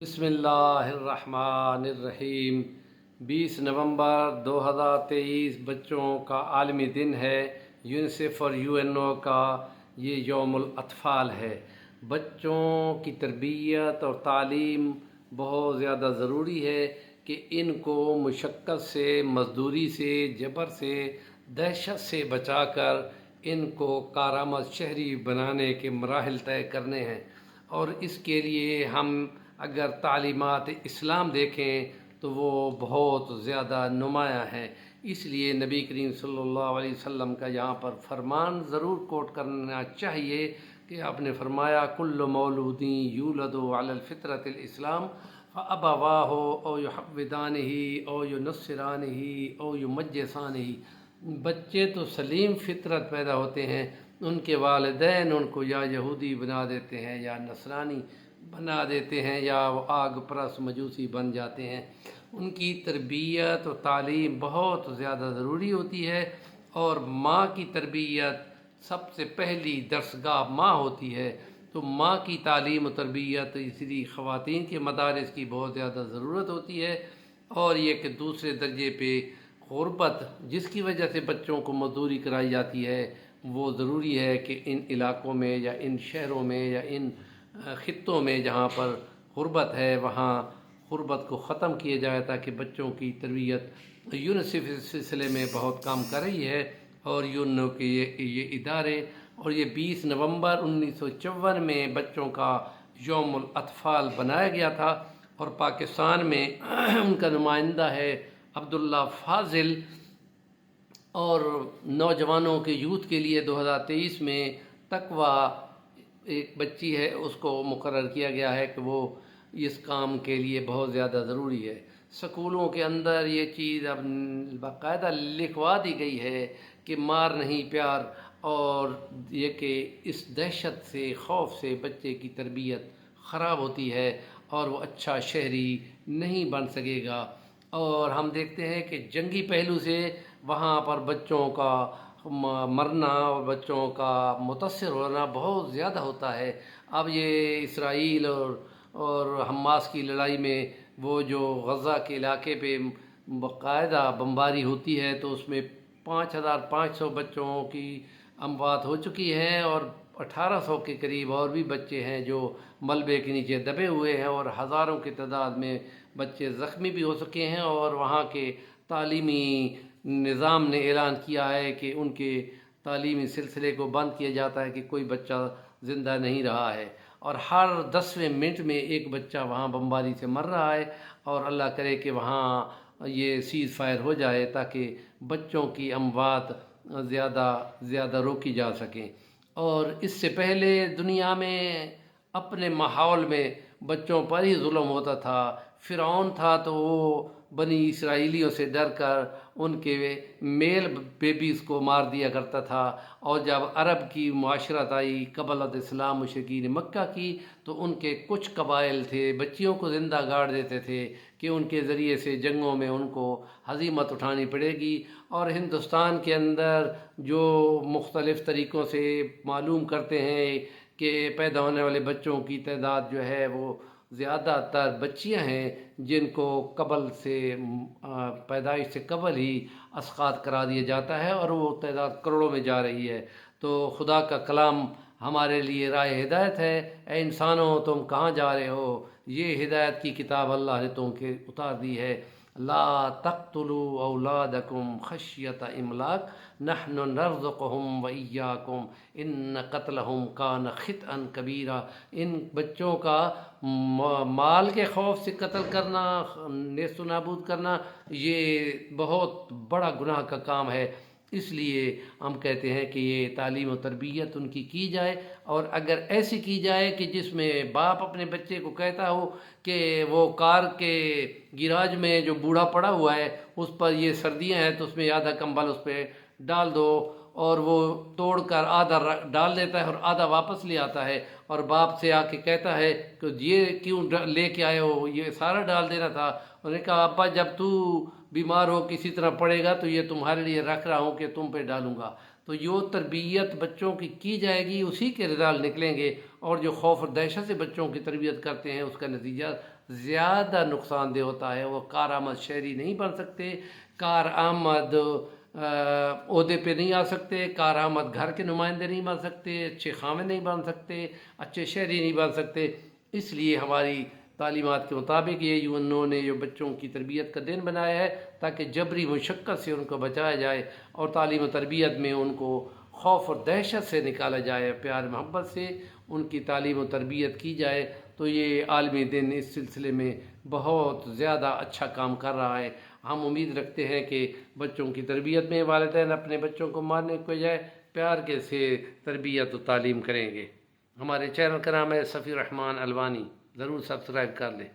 بسم اللہ الرحمن الرحیم 20 نومبر 2023 بچوں کا عالمی دن ہے۔ یونیسیف اور UNO کا یہ یوم الاطفال ہے۔ بچوں کی تربیت اور تعلیم بہت زیادہ ضروری ہے کہ ان کو مشقت سے، مزدوری سے، جبر سے، دہشت سے بچا کر ان کو کارآمد شہری بنانے کے مراحل طے کرنے ہیں، اور اس کے لیے ہم اگر تعلیمات اسلام دیکھیں تو وہ بہت زیادہ نمایاں ہیں۔ اس لیے نبی کریم صلی اللہ علیہ وسلم کا یہاں پر فرمان ضرور کوٹ کرنا چاہیے کہ آپ نے فرمایا کل مولود یولد علی الفطرۃ الاسلام فابواہ او یحودانہ او ینصرانہ او یمجسانہ۔ بچے تو سلیم فطرت پیدا ہوتے ہیں، ان کے والدین ان کو یا یہودی بنا دیتے ہیں یا نصرانی بنا دیتے ہیں یا وہ آگ پرست مجوسی بن جاتے ہیں۔ ان کی تربیت و تعلیم بہت زیادہ ضروری ہوتی ہے، اور ماں کی تربیت سب سے پہلی درسگاہ ماں ہوتی ہے، تو ماں کی تعلیم و تربیت اس لیے خواتین کے مدارس کی بہت زیادہ ضرورت ہوتی ہے۔ اور یہ کہ دوسرے درجے پہ غربت جس کی وجہ سے بچوں کو مزدوری کرائی جاتی ہے، وہ ضروری ہے کہ ان علاقوں میں یا ان شہروں میں یا ان خطوں میں جہاں پر غربت ہے وہاں غربت کو ختم کیا جائے، تاکہ بچوں کی تربیت یونیسیف اس سلسلے میں بہت کام کر رہی ہے، اور یونو کے یہ ادارے، اور یہ 20 نومبر 1954 میں بچوں کا یوم الاطفال بنایا گیا تھا، اور پاکستان میں ان کا نمائندہ ہے عبداللہ فاضل، اور نوجوانوں کے یوتھ کے لیے 2023 میں تقویٰ ایک بچی ہے، اس کو مقرر کیا گیا ہے کہ وہ اس کام کے لیے بہت زیادہ ضروری ہے۔ سکولوں کے اندر یہ چیز اب باقاعدہ لکھوا دی گئی ہے کہ مار نہیں پیار، اور یہ کہ اس دہشت سے، خوف سے بچے کی تربیت خراب ہوتی ہے اور وہ اچھا شہری نہیں بن سکے گا۔ اور ہم دیکھتے ہیں کہ جنگی پہلو سے وہاں پر بچوں کا مرنا اور بچوں کا متاثر ہونا بہت زیادہ ہوتا ہے۔ اب یہ اسرائیل اور حماس کی لڑائی میں وہ جو غزہ کے علاقے پہ باقاعدہ بمباری ہوتی ہے، تو اس میں 5500 بچوں کی اموات ہو چکی ہے، اور 1800 کے قریب اور بھی بچے ہیں جو ملبے کے نیچے دبے ہوئے ہیں، اور ہزاروں کی تعداد میں بچے زخمی بھی ہو سکے ہیں، اور وہاں کے تعلیمی نظام نے اعلان کیا ہے کہ ان کے تعلیمی سلسلے کو بند کیا جاتا ہے کہ کوئی بچہ زندہ نہیں رہا ہے، اور ہر 10ویں منٹ میں ایک بچہ وہاں بمباری سے مر رہا ہے، اور اللہ کرے کہ وہاں یہ سیز فائر ہو جائے تاکہ بچوں کی اموات زیادہ روکی جا سکیں۔ اور اس سے پہلے دنیا میں اپنے ماحول میں بچوں پر ہی ظلم ہوتا تھا۔ فرعون تھا تو وہ بنی اسرائیلیوں سے ڈر کر ان کے میل بیبیز کو مار دیا کرتا تھا، اور جب عرب کی معاشرت آئی قبل اسلام مشرکین مکہ کی، تو ان کے کچھ قبائل تھے بچیوں کو زندہ گاڑ دیتے تھے کہ ان کے ذریعے سے جنگوں میں ان کو ہزیمت اٹھانی پڑے گی۔ اور ہندوستان کے اندر جو مختلف طریقوں سے معلوم کرتے ہیں کہ پیدا ہونے والے بچوں کی تعداد جو ہے وہ زیادہ تر بچیاں ہیں جن کو قبل سے پیدائش سے قبل ہی اسقاط کرا دیا جاتا ہے، اور وہ تعداد کروڑوں میں جا رہی ہے۔ تو خدا کا کلام ہمارے لیے راہ ہدایت ہے۔ اے انسانوں، تم کہاں جا رہے ہو؟ یہ ہدایت کی کتاب اللہ نے تم کے اتار دی ہے۔ لا تقتلوا اولادکم خشیۃ املاق نحن نرزقهم وإیاکم ان قتلهم کان خطئا کبیرا۔ ان بچوں کا مال کے خوف سے قتل کرنا، نیست و نابود کرنا، یہ بہت بڑا گناہ کا کام ہے۔ اس لیے ہم کہتے ہیں کہ یہ تعلیم و تربیت ان کی جائے، اور اگر ایسی کی جائے کہ جس میں باپ اپنے بچے کو کہتا ہو کہ وہ کار کے گیراج میں جو بوڑھا پڑا ہوا ہے اس پر یہ سردیاں ہیں تو اس میں آدھا کمبل اس پہ ڈال دو، اور وہ توڑ کر آدھا ڈال دیتا ہے اور آدھا واپس لے آتا ہے، اور باپ سے آ کے کہتا ہے کہ یہ کیوں لے کے آئے ہو، یہ سارا ڈال دینا تھا۔ انہوں نے کہا ابا جب تو بیمار ہو کسی طرح پڑے گا تو یہ تمہارے لیے رکھ رہا ہوں کہ تم پہ ڈالوں گا۔ تو جو تربیت بچوں کی جائے گی اسی کے رزالٹ نکلیں گے، اور جو خوف اور دہشت سے بچوں کی تربیت کرتے ہیں اس کا نتیجہ زیادہ نقصان دہ ہوتا ہے۔ وہ کارآمد شہری نہیں بن سکتے، کارآمد عہدے پہ نہیں آ سکتے، کارآمد گھر کے نمائندے نہیں بن سکتے، اچھے خامن نہیں بن سکتے، اچھے شہری نہیں بن سکتے۔ اس لیے ہماری تعلیمات کے مطابق یہ یونو نے جو بچوں کی تربیت کا دن بنایا ہے تاکہ جبری مشقت سے ان کو بچایا جائے اور تعلیم و تربیت میں ان کو خوف اور دہشت سے نکالا جائے، پیار محبت سے ان کی تعلیم و تربیت کی جائے۔ تو یہ عالمی دن اس سلسلے میں بہت زیادہ اچھا کام کر رہا ہے۔ ہم امید رکھتے ہیں کہ بچوں کی تربیت میں والدین اپنے بچوں کو مارنے کے بجائے پیار کے سے تربیت و تعلیم کریں گے۔ ہمارے چینل کا نام ہے صفی الرحمان الوانی، ضرور سبسکرائب کر لیں۔